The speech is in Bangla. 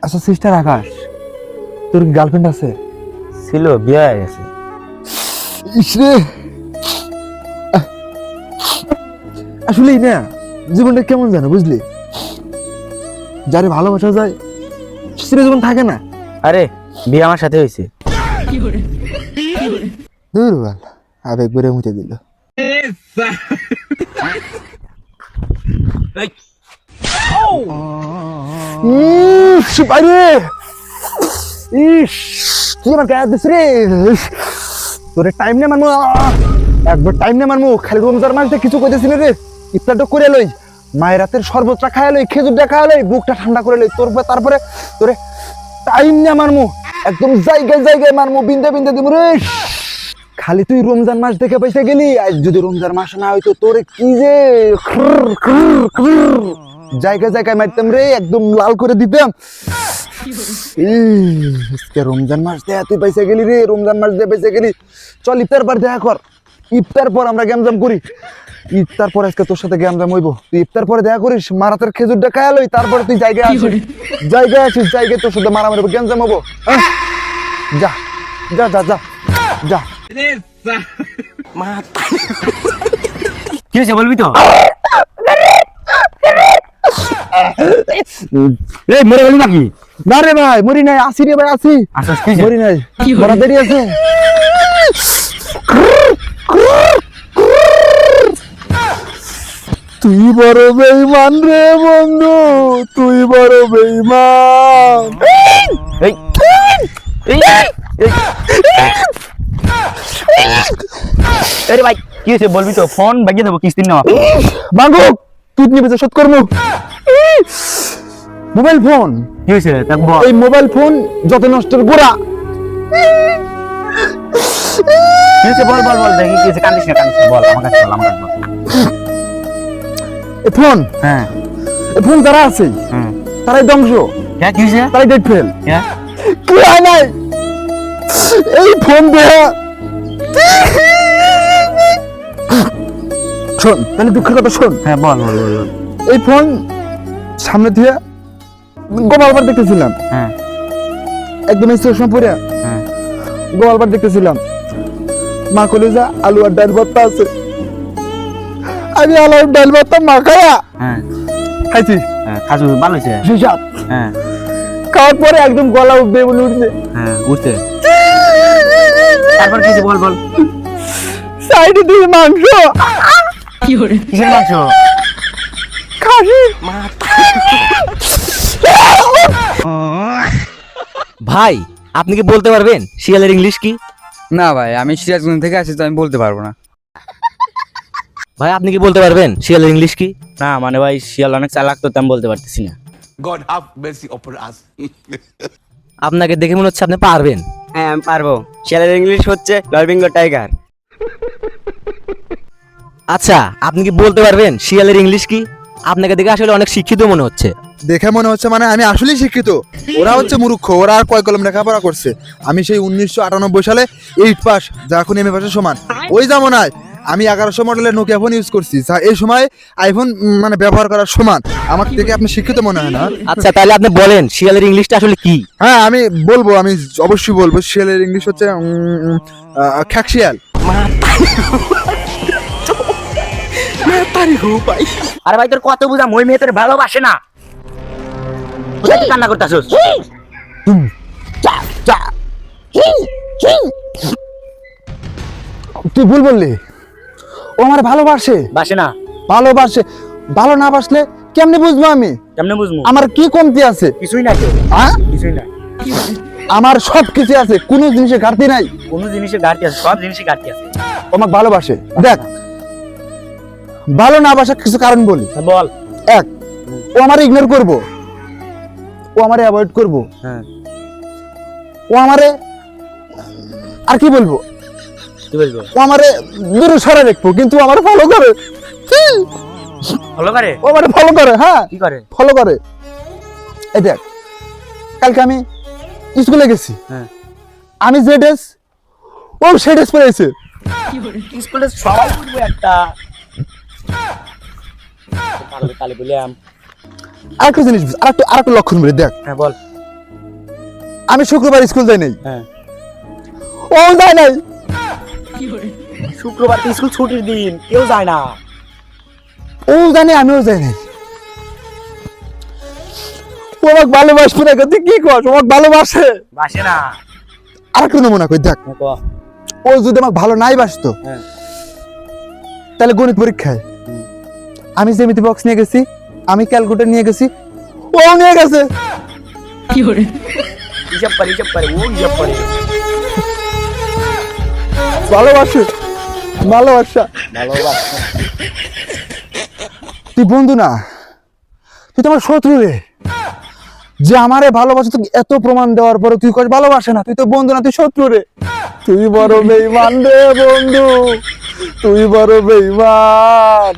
আচ্ছা সিস্টার আকাশ, তোর কি গার্লফ্রেন্ড আছে? ছিল, বিয়ে হয়ে গেছে। ইসরে, আসলেই না, জীবনটা কেমন জানো বুঝলি, যারে ভালোবাসা যায় সে জীবন থাকে না। আরে বিয়ে আমার সাথে হয়েছে। দূর বাল, আবেগ বেড়ে মুছে দিল। বাইরে ইস, কি আমার গায়ে দিস রে, তোরে টাইম নে মানমু, একবার টাইম নে মানমু। খালি রমজান মাসে কিছু কইতেছিল রে, ইফতারটা করে লই, মায়ের রাতের শরবতটা খায় লই, খেজুরটা খায় লই, বুকটা ঠান্ডা করে লই, তারপরে তোরে টাইম নে মানমু, একদম জায়গায় জায়গায় মারমু, বিন্দে বিন্দে দিমু রে। খালি তুই রমজান মাস দেখে পয়সা গেলি, আজ যদি রমজান মাস না হইতো তোরে কি যে জায়গায় জায়গায় মারতাম রে, একদম লাল করে দিতাম। রমজান মাস দেয়া তুই পয়সা গেলি রে, রমজান মাস দিয়ে পয়সা গেলি। চল ইফতার পর দেখা কর, ইফতার পর আমরা গ্যামজাম করি, ইফতার পর আজকে তোর সাথে গ্যামজাম হইব। তুই ইফতার পরে দেখা করিস, মারাতের খেজুরটা খায় লই, তারপরে তুই জায়গায় আসিস, জায়গায় তোর সাথে মারামারি গ্যামজাম হবো। যা যা যা যা যা। কি হয়েছে বলবি তো? এই মরে গেলি নাকি? না রে ভাই, মরি নাই, আসি রে ভাই, আসি, আচ্ছা মরি নাই, মরা দেরি আছে। তুই বড় বেঈমান রে বন্ধু, তুই বড় বেঈমান। এই আরে ভাই কি হয়েছে বলবি তো? ফোন বাগিয়ে দেবো, কিস্তি নেওয়া মাগো, তুই নিবে শোধ করবো। মোবাইল ফোন কি হয়েছে তা বল। এই মোবাইল ফোন যত নষ্টের গোড়া। কি হয়েছে বল বল বল, দেখি কি হয়েছে, কান্দিস না বল, আমার কাছে বল, আমার কাছে বল। এই ফোন, হ্যাঁ এই ফোন যারা আছে তারাই ধ্বংস, হ্যাঁ কি হয়েছে? তারাই ডেট ফেল। হ্যাঁ কি হয় নাই এই ফোন দেয়া। শোন তাহলে দুঃখের কথা শোন। হ্যাঁ বল বল বল। এই ফোন সামনে দিয়ে গোপালবার দেখতেছিলাম, হ্যাঁ একদম স্টেশন পরে হ্যাঁ গোপালবার দেখতেছিলাম, মা কলিজা আলু আর ডাল ভর্তা আছে, আমি আলু আর ডাল ভর্তা মাখায়া হ্যাঁ খাইছি। হ্যাঁ খাজু ভালো হয়েছে। হিসাব হ্যাঁ খাওয়ার পরে একদম গলা উঠবে বলে উঠছে, হ্যাঁ উঠছে, তারপর কি হয়েছে বল বল। সাইডে দিয়ে মাংস, কিসের মাংস? খাসি। ভাই আপনি কি বলতে পারবেন শিয়ালের ইংলিশ কি? না ভাই, আমি সিরাজগঞ্জ থেকে আসি, তো আমি বলতে পারবো না। ভাই আপনি কি বলতে পারবেন শিয়ালের ইংলিশ কি? না মানে ভাই শিয়াল অনেক চালাক, তো আমি বলতে পারতেছি না। God have mercy upon us. আপনাকে দেখে মনে হচ্ছে আপনি পারবেন। হ্যাঁ আমি পারবো। শিয়ালের ইংলিশ হচ্ছে লরবিঙ্গো টাইগার। আচ্ছা আপনি কি বলতে পারবেন শিয়ালের ইংলিশ কি? আপনাকে দেখে আসলে অনেক শিক্ষিত মনে হচ্ছে। দেখে মনে হচ্ছে মানে আমি আসলেই শিক্ষিত, ওরা হচ্ছে মূর্খ, ওরা আর কয় কলম লেখাপড়া করছে। আমি সেই 1998 সালে 8 পাস, যা এখন এমএ পাসের সমান। ওই জামানায় আমি 1100 মডেলের নোকিয়া ফোন ইউজ করছি, যা এই সময় আইফোন মানে ব্যবহার করার সমান। আমার থেকে আপনি শিক্ষিত মনে হয় না? আচ্ছা তাহলে আপনি বলেন শিয়ালের ইংলিশটা আসলে কি? হ্যাঁ আমি বলবো, আমি অবশ্যই বলবো। শিয়ালের ইংলিশ হচ্ছে খ্যাকশিয়াল। আরে ভাই তোর কত বুঝাম, ওই মেয়ে তোর ভালোবাসে না, তুই কান্না করতেছস। তুই ভুল বললি, ও আমার ভালোবাসে। বাসে না? ভালোবাসে, ভালো না বাসলে কেমনে বুঝবো আমি? কেমনে বুঝবো? আমার কি কমতি আছে? কিছুই না, হ্যাঁ কিছুই না। আমার সব কিছু আছে, কোনো জিনিসের ঘাটতি নাই। কোনো জিনিসের ঘাটতি আছে, সব জিনিসের ঘাটতি আছে। ও আমাকে ভালোবাসে। দেখ, ভালো না বাসার কিছু কারণ বলি। বল। এক, ও আমার ইগনোর করবো, ও আমারে অ্যাভয়েড করবো, হ্যাঁ ও আমারে আর কি বলবো, কি বলবো? ও আমারে দূরে সরে রাখবো, কিন্তু আমার ফলো করে। ভালো করে? ও আমারে ফলো করে। হ্যাঁ কি করে? ফলো করে। এই দেখ, কালকে আমি স্কুলে গেছি, হ্যাঁ আমি যে ড্রেস, ও সেই ড্রেস পরেছে। স্কুলে সবাই পড়বো একটা কালে বললাম। আরেকটা জিনিস, আরেকটা লক্ষণ বলি। দেখ, হ্যাঁ বল। আমি শুক্রবার স্কুল যাই নাই। হ্যাঁ। ও যায় নাই। শুক্রবার তো স্কুল ছুটির দিন, কেউ যায় না। ও জানে আমিও যাই নাই। ও আমাকে ভালোবাসবে না, তুই কি কর? আমাকে ভালোবাসে। বাসে না। আর কোনো মনে করি দেখ, ও যদি আমাকে ভালো নাই বাসতো হ্যাঁ। তাহলে গণিত পরীক্ষায় আমি জ্যামিতি বক্স নিয়ে গেছি, আমি ক্যালকুলেটর নিয়ে গেছি, ও নিয়ে গেছে। হিসাব পারে, ও হিসাব পারে। ভালোবাসে, ভালোবাসা। তুই বন্ধু না, তুই তো আমার শত্রু রে। যে আমারে ভালোবাসে তুই এত প্রমাণ দেওয়ার পরে তুই কস ভালোবাসে না, তুই তো বন্ধু না, তুই শত্রু রে। তুই বড় বেঈমান রে বন্ধু, তুই বড় বেঈমান।